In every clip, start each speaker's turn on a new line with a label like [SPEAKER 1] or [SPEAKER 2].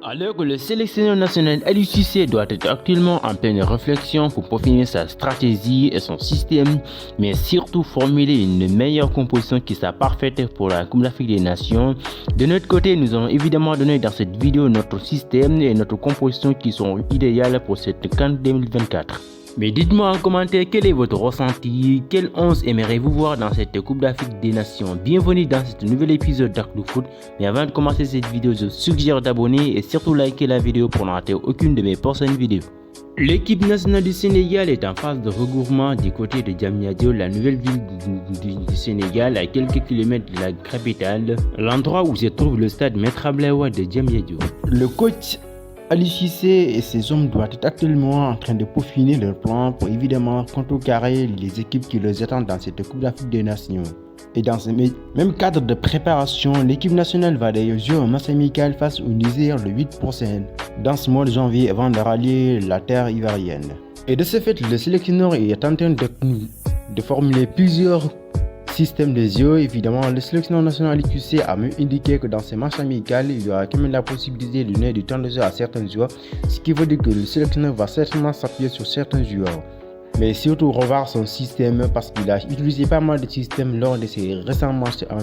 [SPEAKER 1] Alors que le sélectionneur national Aliou Cissé doit être actuellement en pleine réflexion pour peaufiner sa stratégie et son système, mais surtout formuler une meilleure composition qui soit parfaite pour la Coupe d'Afrique des Nations, de notre côté, nous allons évidemment donner dans cette vidéo notre système et notre composition qui sont idéales pour cette CAN 2024. Mais dites-moi en commentaire quel est votre ressenti, quel 11 aimeriez-vous voir dans cette Coupe d'Afrique des Nations. Bienvenue dans ce nouvel épisode d'Actu Foot. Mais avant de commencer cette vidéo, je suggère d'abonner et surtout liker la vidéo pour ne rater aucune de mes prochaines vidéos. L'équipe nationale du Sénégal est en phase de regroupement du côté de Diamniadio, la nouvelle ville du Sénégal à quelques kilomètres de la capitale, l'endroit où se trouve le stade Maître Abdoulaye Wade de Diamniadio. Le coach Aliou Cissé et ses hommes doivent être actuellement en train de peaufiner leur plan pour évidemment contrecarrer les équipes qui les attendent dans cette Coupe d'Afrique des Nations. Et dans ce même cadre de préparation, l'équipe nationale va d'ailleurs jouer un match amical face au Niger le 8 prochain, dans ce mois de janvier avant de rallier la terre ivoirienne. Et de ce fait, le sélectionneur est en train de formuler plusieurs système des jeux. Évidemment, le sélectionneur national Aliou Cissé a même indiqué que dans ces matchs amicaux, il y aura quand même la possibilité de donner du temps de jeu à certains joueurs, ce qui veut dire que le sélectionneur va certainement s'appuyer sur certains joueurs. Mais surtout revoir son système parce qu'il a utilisé pas mal de systèmes lors de ses récents matchs en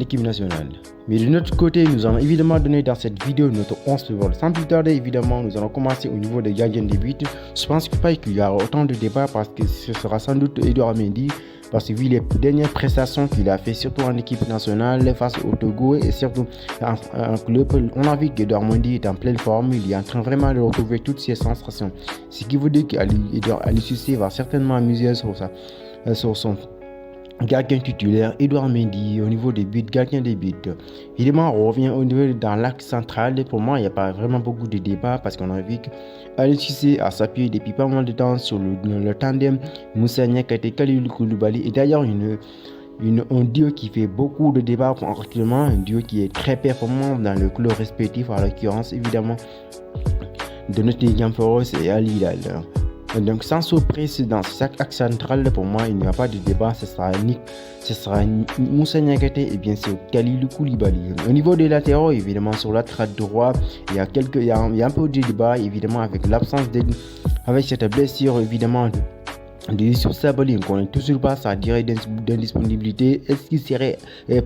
[SPEAKER 1] équipe nationale. Mais de notre côté, nous allons évidemment donner dans cette vidéo notre 11 de vol. Sans plus tarder, évidemment, nous allons commencer au niveau des gardiens de but. Je pense pas qu'il y aura autant de débats parce que ce sera sans doute Edouard Mendy. Parce que vu les dernières prestations qu'il a fait, surtout en équipe nationale face au Togo et surtout en club, on a vu qu'Edouard Mendy est en pleine forme, il est en train vraiment de retrouver toutes ses sensations. Ce qui veut dire qu'Aliou Cissé va certainement amuser sur son gardien titulaire, Edouard Mendy, au niveau des buts, gardien des buts. Évidemment, on revient au niveau dans l'axe central. Pour moi, il n'y a pas vraiment beaucoup de débats parce qu'on a vu qu'Aliou Cissé a s'appuyé depuis pas mal de temps sur le tandem Moussa Niakhaté, Kalidou Koulibaly. Et d'ailleurs, un duo qui fait beaucoup de débats actuellement, un duo qui est très performant dans le club respectif, en l'occurrence, évidemment, de Nottingham Forest et Al Hilal. Donc sans surprise dans chaque axe central, pour moi il n'y a pas de débat, ce sera Moussa Niakhaté et bien sûr Kalidou Koulibaly. Au niveau des latéraux, évidemment sur latéral droit, il y a un peu de débat évidemment avec l'absence avec cette blessure évidemment de Youssouf Sabaly. On ne connaît toujours pas sa durée d'indisponibilité. Est-ce qu'il serait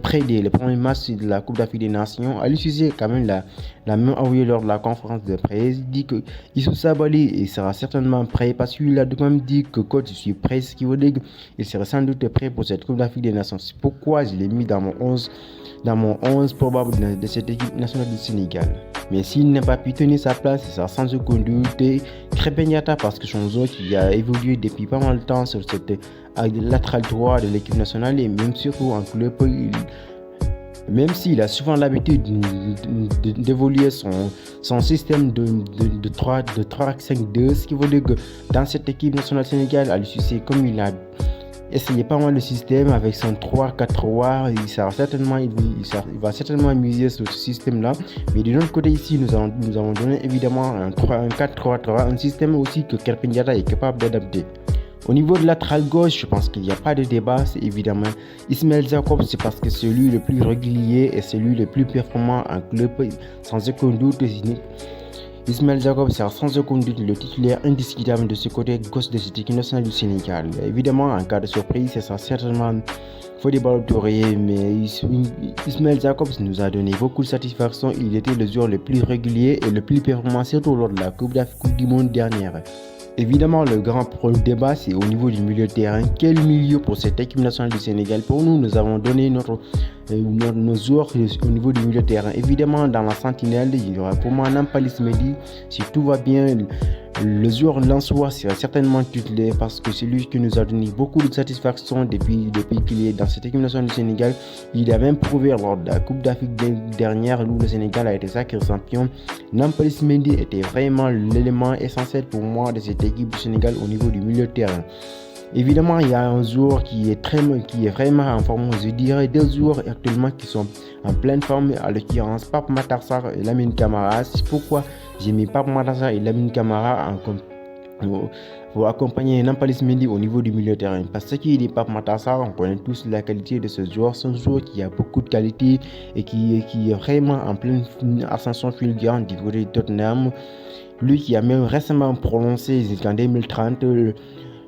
[SPEAKER 1] prêt dès le premier match de la Coupe d'Afrique des Nations? Aliou Cissé quand même l'a même avoué lors de la conférence de presse. Il dit que Youssouf Sabaly sera certainement prêt parce qu'il a quand même dit que coach je suis prêt, ce qui veut dire qu'il serait sans doute prêt pour cette Coupe d'Afrique des Nations. C'est pourquoi je l'ai mis dans mon 11 probable de cette équipe nationale du Sénégal. Mais s'il n'a pas pu tenir sa place, ce sera sans aucun doute Krépin Diatta parce que son joueur qui a évolué depuis pas mal de temps sur cette latéral droit de l'équipe nationale et même surtout en club, même s'il a souvent l'habitude d'évoluer son système de 3-5-2, ce qui veut dire que dans cette équipe nationale Sénégal, Aliou Cissé, comme il a essayé pas mal le système avec son 3-4-3, il va certainement miser sur ce système-là. Mais de notre côté ici, nous avons donné évidemment un 4-3-3, un système aussi que Krépin Diatta est capable d'adapter. Au niveau de latéral gauche, je pense qu'il n'y a pas de débat, c'est évidemment Ismaël Jakobs, c'est parce que c'est lui le plus régulier et c'est lui le plus performant en club, sans aucun doute. Ismaël Jakobs sera sans aucun doute le titulaire indiscutable de ce côté gauche de cette équipe nationale du Sénégal. Évidemment, en cas de surprise, ce sera certainement Fodé Ballo-Touré, mais Ismaël Jakobs nous a donné beaucoup de satisfaction. Il était le joueur le plus régulier et le plus performant, surtout lors de la Coupe du Monde dernière. Évidemment, le grand débat, c'est au niveau du milieu de terrain. Quel milieu pour cette équipe nationale du Sénégal? Pour nous avons donné nos joueurs au niveau du milieu de terrain. Évidemment, dans la sentinelle, il y aura pour moi Nampalys Mendy. Si tout va bien, le joueur Lançois sera certainement tutelé parce que c'est lui qui nous a donné beaucoup de satisfaction depuis qu'il est dans cette équipe nationale du Sénégal. Il a même prouvé lors de la Coupe d'Afrique dernière où le Sénégal a été sacré champion. Nampalys Mendy était vraiment l'élément essentiel pour moi de cette équipe du Sénégal au niveau du milieu de terrain. Évidemment, il y a un joueur qui est vraiment en forme. Je dirais deux joueurs actuellement qui sont en pleine forme, à l'occurrence Pape Matar Sarr et Lamine Camara. C'est pourquoi j'ai mis Pape Matar Sarr et Lamine Camara
[SPEAKER 2] pour accompagner Nampalys Mendy au niveau du milieu de terrain. Parce qu'il est Pape Matar Sarr, on connaît tous la qualité de ce joueur. C'est un joueur qui a beaucoup de qualité et qui est vraiment en pleine ascension fulgurante du côté de Tottenham. Lui qui a même récemment prononcé jusqu'en 2030.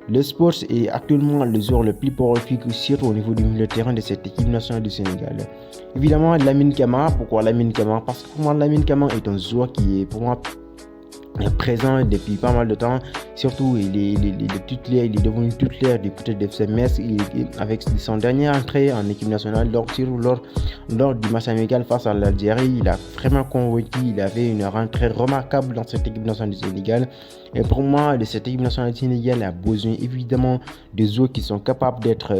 [SPEAKER 2] Le Sport est actuellement le joueur le plus prolifique surtout au niveau du milieu de terrain de cette équipe nationale du Sénégal. Évidemment, Lamine Camara. Pourquoi Lamine Camara? Parce que pour moi, Lamine Camara est un joueur qui est pour moi présent depuis pas mal de temps. Surtout, il est devenu tutélaire du côté de FC Metz avec son dernier entrée en équipe nationale lors du match amical face à l'Algérie. Il a vraiment convaincu, il avait une rentrée remarquable dans cette équipe nationale du Sénégal. Et pour moi, de cette équipe nationale du Sénégal a besoin évidemment de joueurs qui sont capables d'être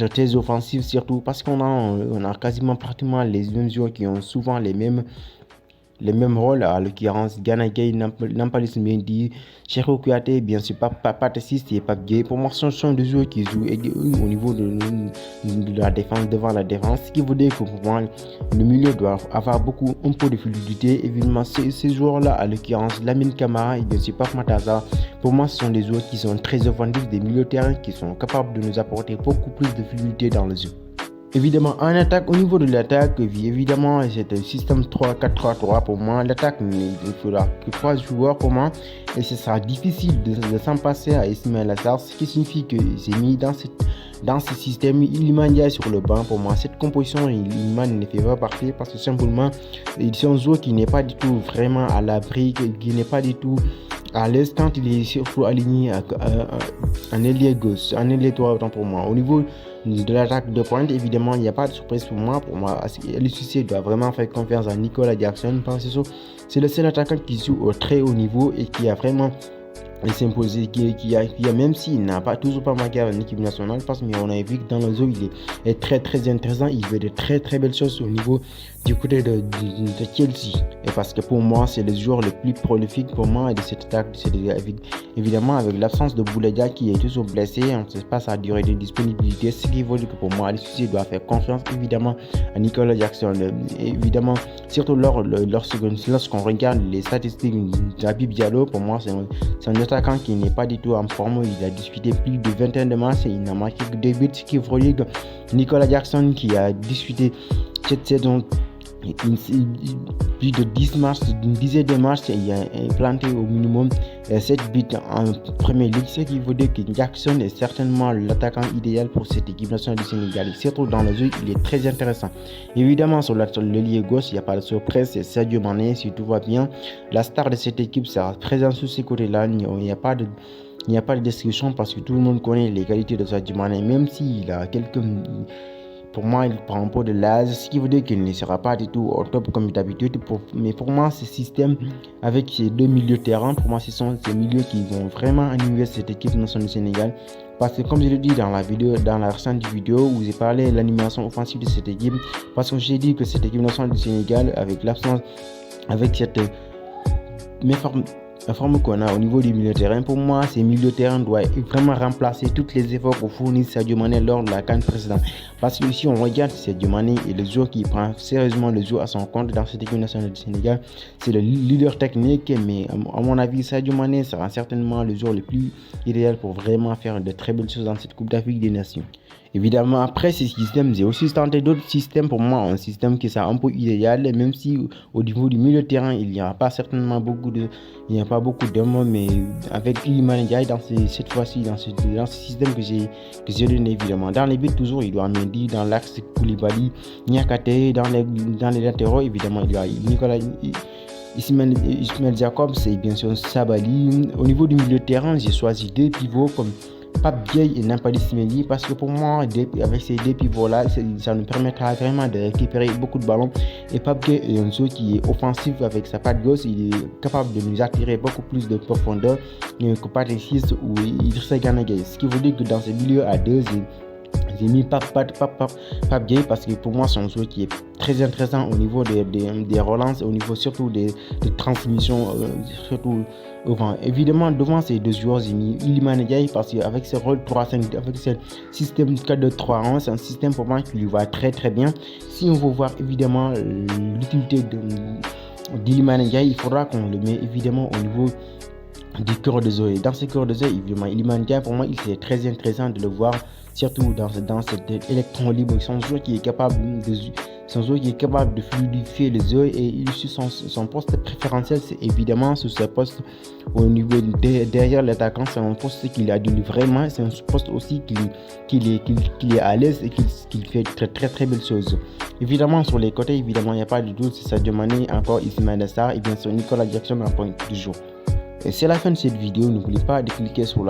[SPEAKER 2] très offensifs, surtout parce qu'on a quasiment pratiquement les mêmes joueurs qui ont souvent les mêmes rôles, à l'occurrence Gana Gueye, Nampalys Mendy, Cheikhou Kouyaté, bien sûr Pathé Ciss et Pape Gueye. Pour moi, ce sont des joueurs qui jouent au niveau de la défense, devant la défense, ce qui veut dire que pour moi, le milieu doit avoir un peu de fluidité. Évidemment, ces joueurs-là, à l'occurrence Lamine Camara et bien sûr Pape Matar Sarr, pour moi, ce sont des joueurs qui sont très offensifs, des milieux de terrain qui sont capables de nous apporter beaucoup plus de fluidité dans le jeu. Évidemment, en attaque, au niveau de l'attaque, évidemment, c'est un système 3-4-3-3 pour moi. L'attaque, il faudra que 3 joueurs pour moi. Et ce sera difficile de s'en passer à Ismaïla Sarr, ce qui signifie que j'ai mis dans ce système Iliman Ndiaye sur le banc. Pour moi, cette composition, Iliman ne fait pas partie parce que simplement, c'est un joueur qui n'est pas du tout vraiment à l'abri, qui n'est pas du tout à l'aise quand il est surtout aligné en ailier gauche, en ailier droit, autant pour moi. Au niveau de l'attaque de pointe, évidemment, il n'y a pas de surprise pour moi. Pour moi, Aliou Cissé doit vraiment faire confiance à Nicolas Jackson. Parce que c'est le seul attaquant qui joue au très haut niveau et qui a vraiment s'imposer, qui a même s'il n'a toujours pas marqué en équipe nationale, parce qu'on a vu que dans le jeu il est très très intéressant, il fait de très très belles choses au niveau du côté de Chelsea. Et parce que pour moi c'est le joueur le plus prolifique pour moi de cette attaque. Évidemment avec l'absence de Boulaïda qui est toujours blessé, on ne sait pas sa durée de disponibilité, ce qui veut dire que pour moi Aliou Cissé doit faire confiance évidemment à Nicolas Jackson. Évidemment surtout lorsqu'on regarde les statistiques d'Habib Diallo, pour moi c'est un attaquant qui n'est pas du tout en forme. Il a disputé plus de 21 de matchs et il n'a marqué que 2 buts, ce qui veut dire que Nicolas Jackson qui a disputé cette saison plus de 10 matchs, une dizaine de matchs, il a planté au minimum 7 buts en Premier League, ce qui veut dire que Jackson est certainement l'attaquant idéal pour cette équipe nationale du Sénégal. Surtout dans le jeu, il est très intéressant. Évidemment, sur l'ailier gauche, il n'y a pas de surprise, c'est Sadio Mané, si tout va bien. La star de cette équipe sera présente sur ces côtés-là. Il n'y a pas de discussion parce que tout le monde connaît les qualités de Sadio Mané, même s'il a quelques... Pour moi, il prend un peu de l'âge, ce qui veut dire qu'il ne sera pas du tout au top comme d'habitude. Mais pour moi, ce système avec ces 2 milieux de terrain, pour moi, ce sont ces milieux qui vont vraiment animer cette équipe nationale du Sénégal. Parce que comme je l'ai dit dans la récente vidéo où j'ai parlé de l'animation offensive de cette équipe, parce que j'ai dit que cette équipe nationale du Sénégal, avec cette la forme qu'on a au niveau du milieu de terrain, pour moi, ces milieux de terrain doivent vraiment remplacer tous les efforts pour fournir Sadio Mané lors de la CAN précédente. Parce que si on regarde Sadio Mané et le joueur qui prend sérieusement le jeu à son compte dans cette équipe nationale du Sénégal, c'est le leader technique. Mais à mon avis, Sadio Mané sera certainement le joueur le plus idéal pour vraiment faire de très belles choses dans cette Coupe d'Afrique des Nations. Évidemment, après ces systèmes, j'ai aussi tenté d'autres systèmes. Pour moi, un système qui est un peu idéal, même si au niveau du milieu de terrain, il n'y a pas certainement beaucoup d'hommes, mais avec Iliman Ndiaye cette fois-ci, dans ce système que j'ai donné, évidemment. Dans les buts, toujours, il doit Mendy, dans l'axe Koulibaly, Niakhaté, dans les latéraux, évidemment, il y a Nicolas Ismaël Jacobs et bien sûr Sabali. Au niveau du milieu de terrain, j'ai choisi 2 pivots comme Pape Gueye et Nampalys Mendy, parce que pour moi, avec ces 2 pivots-là, ça nous permettra vraiment de récupérer beaucoup de ballons. Et Pape Gueye est un joueur qui est offensif avec sa patte gauche, il est capable de nous attirer beaucoup plus de profondeur que Pathé Ciss ou Idrissa Gana Gueye. Ce qui veut dire que dans ce milieu à 2, j'ai mis Pape Gueye parce que pour moi c'est un joueur qui est très intéressant au niveau des relances, au niveau surtout des transmissions, surtout devant. Évidemment devant ces 2 joueurs j'ai mis Iliman Ndiaye parce qu'avec ce rôle 3-5, avec ce système 4-2-3-1, c'est un système pour moi qui lui va très très bien. Si on veut voir évidemment l'utilité d'Iliman Ndiaye, il faudra qu'on le met évidemment au niveau du cœur de jeu. Et dans ce cœur de jeu, évidemment, Iliman Ndiaye, pour moi, il est très intéressant de le voir, surtout dans cet électron libre. C'est un joueur qui est capable de fluidifier les jeux, et il suit son poste préférentiel, c'est évidemment sur ce poste au niveau derrière l'attaquant. C'est un poste qu'il adule vraiment, c'est un poste aussi qu'il est à l'aise et qu'il fait très très belles choses. Évidemment, sur les côtés, évidemment, il n'y a pas de doute, c'est Sadio Mané, encore Ismaïla Sarr et bien sûr Nicolas Jackson en point du jour. Et c'est la fin de cette vidéo. N'oubliez pas de cliquer sur